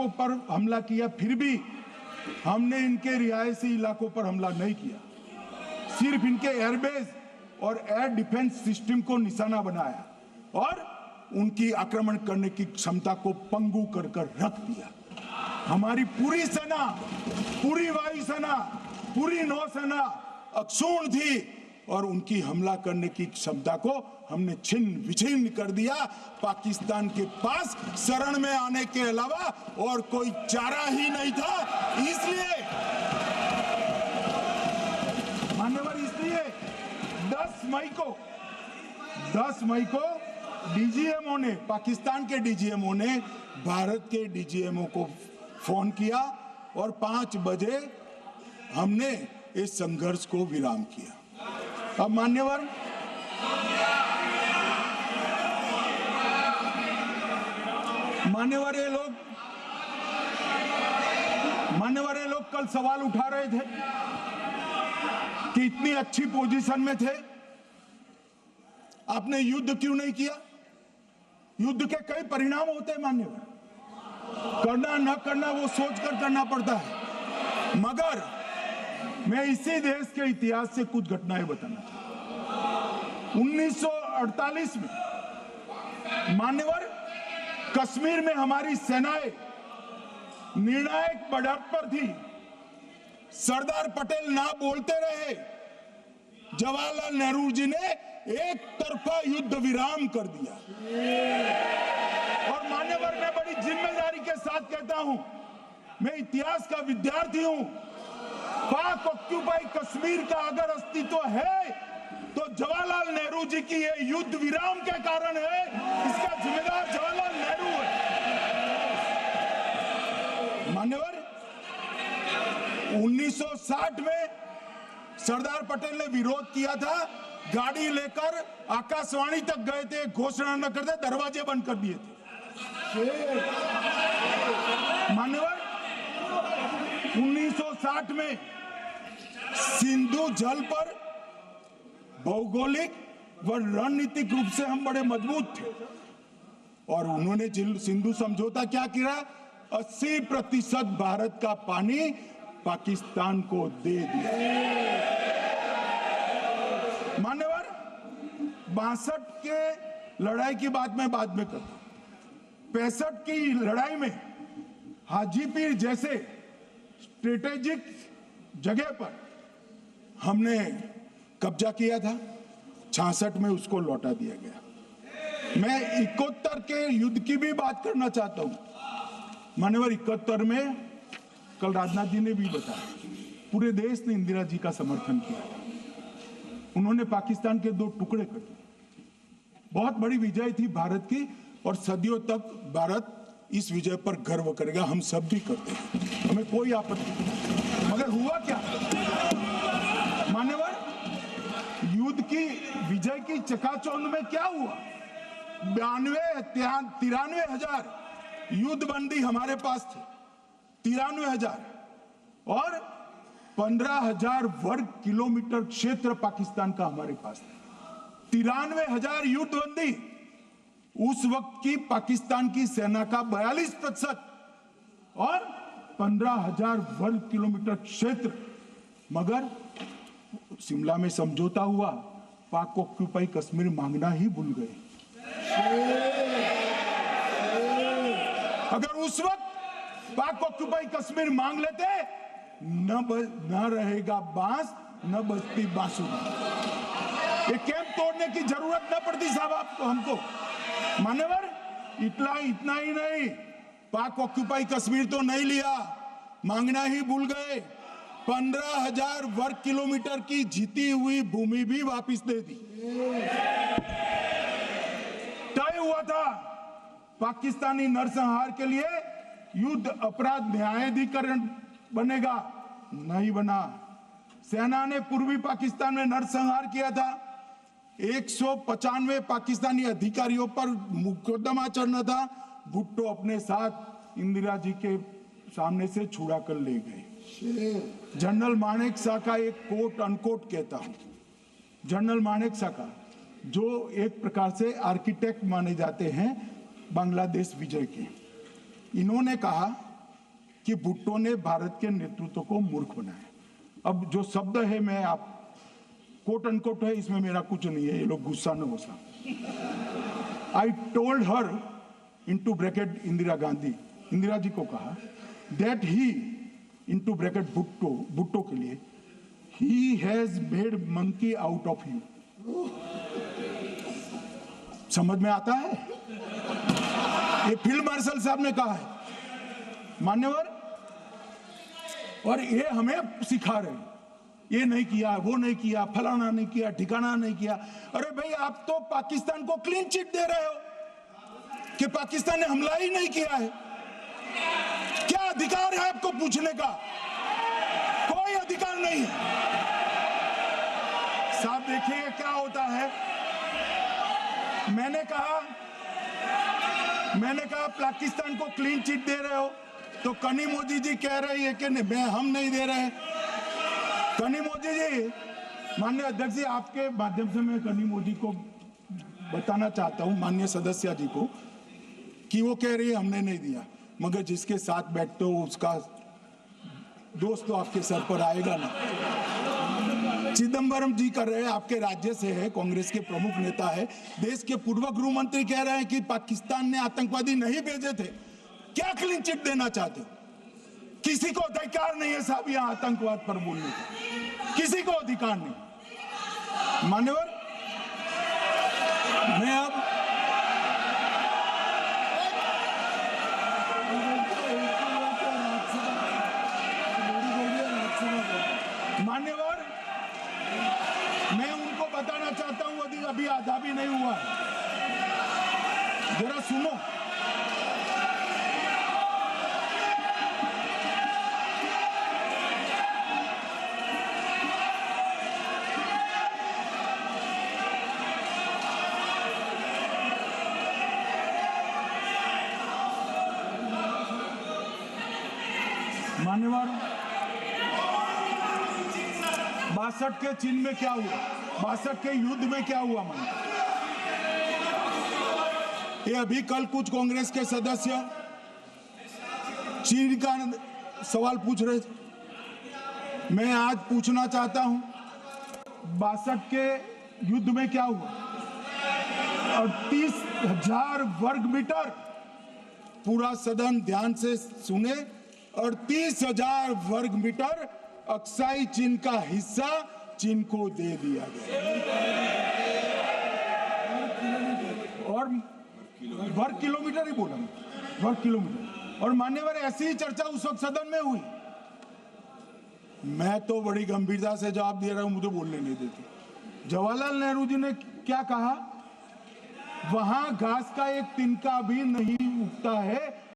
पर हमला किया, फिर भी हमने इनके रिहायशी इलाकों पर हमला नहीं किया। सिर्फ इनके एयरबेस और एयर डिफेंस सिस्टम को निशाना बनाया और उनकी आक्रमण करने की क्षमता को पंगु कर रख दिया। हमारी पूरी सेना, पूरी वायुसेना, पूरी नौसेना अक्षुण्ण थी और उनकी हमला करने की क्षमता को हमने छिन्न विछिन्न कर दिया। पाकिस्तान के पास शरण में आने के अलावा और कोई चारा ही नहीं था। इसलिए मान्यवर, इसलिए 10 मई को डीजीएमओ ने, पाकिस्तान के डीजीएमओ ने भारत के डीजीएमओ को फोन किया और 5 बजे हमने इस संघर्ष को विराम किया। अब मान्यवर, ये लोग कल सवाल उठा रहे थे कि इतनी अच्छी पोजीशन में थे, आपने युद्ध क्यों नहीं किया? युद्ध के कई परिणाम होते हैं मान्यवर, करना न करना वो सोचकर करना पड़ता है। मगर मैं इसी देश के इतिहास से कुछ घटनाएं बताना चाहता हूं। 1948 में मान्यवर, कश्मीर में हमारी सेनाएं निर्णायक बढ़त पर थी। सरदार पटेल ना बोलते रहे, जवाहरलाल नेहरू जी ने एक तरफा युद्ध विराम कर दिया। और मान्यवर, मैं बड़ी जिम्मेदारी के साथ कहता हूं, मैं इतिहास का विद्यार्थी हूं। पाक ऑक्यूपाई कश्मीर का अगर अस्तित्व है तो जवाहरलाल नेहरू जी की ये युद्ध विराम के कारण है। इसका जिम्मेदार जवाहरलाल नेहरू है। मान्यवर, 1960 में सरदार पटेल ने विरोध किया था, गाड़ी लेकर आकाशवाणी तक गए थे, घोषणा न करते दरवाजे बंद कर दिए थे। मान्यवर, 1960 में सिंधु जल पर भौगोलिक व रणनीतिक रूप से हम बड़े मजबूत थे और उन्होंने सिंधु समझौता क्या किया? 80% भारत का पानी पाकिस्तान को दे दिया। मान्यवर, 62 के लड़ाई की बात मैं बाद में करता हूं। 65 की लड़ाई में हाजीपीर जैसे स्ट्रेटेजिक जगह पर हमने कब्जा किया था। 66 में उसको लौटा दिया गया। मैं 71 के युद्ध की भी बात करना चाहता हूं। मान्यवर, 71 में कल राजनाथ जी ने भी बताया, पूरे देश ने इंदिरा जी का समर्थन किया। उन्होंने पाकिस्तान के 2 टुकड़े कर दिए। बहुत बड़ी विजय थी भारत की और सदियों तक भारत इस विजय पर गर्व करेगा। हम सब भी करते हैं, हमें कोई आपत्ति नहीं। मगर हुआ क्या मान्यवर? युद्ध की विजय की चकाचौंध में क्या हुआ? 93 हजार युद्धबंदी हमारे पास थे, 93 हजार, और 15,000 वर्ग किलोमीटर क्षेत्र पाकिस्तान का हमारे पास था। 93 हजार युद्धबंदी, उस वक्त की पाकिस्तान की सेना का 42% और 15,000 वर्ग किलोमीटर क्षेत्र। मगर शिमला में समझौता हुआ, पाक ऑक्यूपाई कश्मीर मांगना ही भूल गए। अगर उस वक्त पाक ऑक्यूपाई कश्मीर मांग लेते, न रहेगा बांस, न बजती बांसुरी। ये कैंप तोड़ने की जरूरत न पड़ती साहब आपको, हमको। मान्यवर, इतना ही नहीं, पाक ऑक्यूपाई कश्मीर तो नहीं लिया, मांगना ही भूल गए। 15,000 वर्ग किलोमीटर की जीती हुई भूमि भी वापस दे दी। तय हुआ था पाकिस्तानी नरसंहार के लिए युद्ध अपराध न्यायाधिकरण बनेगा, नहीं बना। सेना ने पूर्वी पाकिस्तान में नरसंहार किया था। 195 पाकिस्तानी अधिकारियों पर मुकदमा चढ़ना था। भुट्टो अपने साथ इंदिरा जी के सामने से छुड़ा कर ले गए। जनरल मानेक शॉ का एक कोट अनकोट कहता हूं, जनरल मानेक शॉ का, जो एक प्रकार से आर्किटेक्ट माने जाते हैं बांग्लादेश विजय के, इन्होंने कहा कि भुट्टो ने भारत के नेतृत्व को मूर्ख बनाया। अब जो शब्द है मैं आप कोट अनकोट है, इसमें मेरा कुछ नहीं है, ये लोग गुस्सा न हो सा। I told her into bracket Indira Gandhi, Indira ji को कहा that he into bracket Bhutto के लिए he has made monkey out of you. समझ में आता है? ये फील्ड मार्शल साहब ने कहा है मान्यवर, और ये हमें सिखा रहे हैं, ये नहीं किया, वो नहीं किया, फलाना नहीं किया, ठिकाना नहीं किया। अरे भाई आप तो पाकिस्तान को क्लीन चिट दे रहे हो कि पाकिस्तान ने हमला ही नहीं किया है। क्या अधिकार है आपको पूछने का? कोई अधिकार नहीं है साहब। देखिए क्या होता है, मैंने कहा पाकिस्तान को क्लीन चिट दे रहे हो, तो कनी मोदी जी कह रही है कि नहीं, हम नहीं दे रहे। कनी मोदी जी, माननीय अध्यक्ष जी, आपके माध्यम से मैं कनी मोदी को बताना चाहता हूं, माननीय सदस्य जी को, कि वो कह रही है हमने नहीं दिया, मगर जिसके साथ बैठते हो उसका दोस्त तो आपके सर पर आएगा ना। चिदंबरम जी कर रहे हैं, आपके राज्य से है, कांग्रेस के प्रमुख नेता है, देश के पूर्व गृह मंत्री कह रहे हैं कि पाकिस्तान ने आतंकवादी नहीं भेजे थे। क्या क्लीन चिट देना चाहते हो? किसी को अधिकार नहीं है साहब यहां आतंकवाद पर बोलने का, किसी को अधिकार नहीं। मान्यवर, मैं अब मान्यवर, मैं उनको बताना चाहता हूं, अभी आधा भी नहीं हुआ, जरा सुनो। मान्यवर, 62 के चीन में क्या हुआ, 62 के युद्ध में क्या हुआ? ये अभी कल कुछ कांग्रेस के सदस्य चीन का सवाल पूछ रहे थे। मैं आज पूछना चाहता हूं 62 के युद्ध में क्या हुआ? 38,000 वर्ग मीटर, पूरा सदन ध्यान से सुने, 38,000 वर्ग मीटर अक्साई चीन का हिस्सा चीन को दे दिया गया। और वर्ग किलोमीटर ही बोला, वर्ग किलोमीटर। और मान्यवर, ऐसी ही चर्चा उस वक्त सदन में हुई। मैं तो बड़ी गंभीरता से जवाब दे रहा हूं, मुझे बोलने नहीं देते। जवाहरलाल नेहरू जी ने क्या कहा? वहां घास का एक तिनका भी नहीं उगता है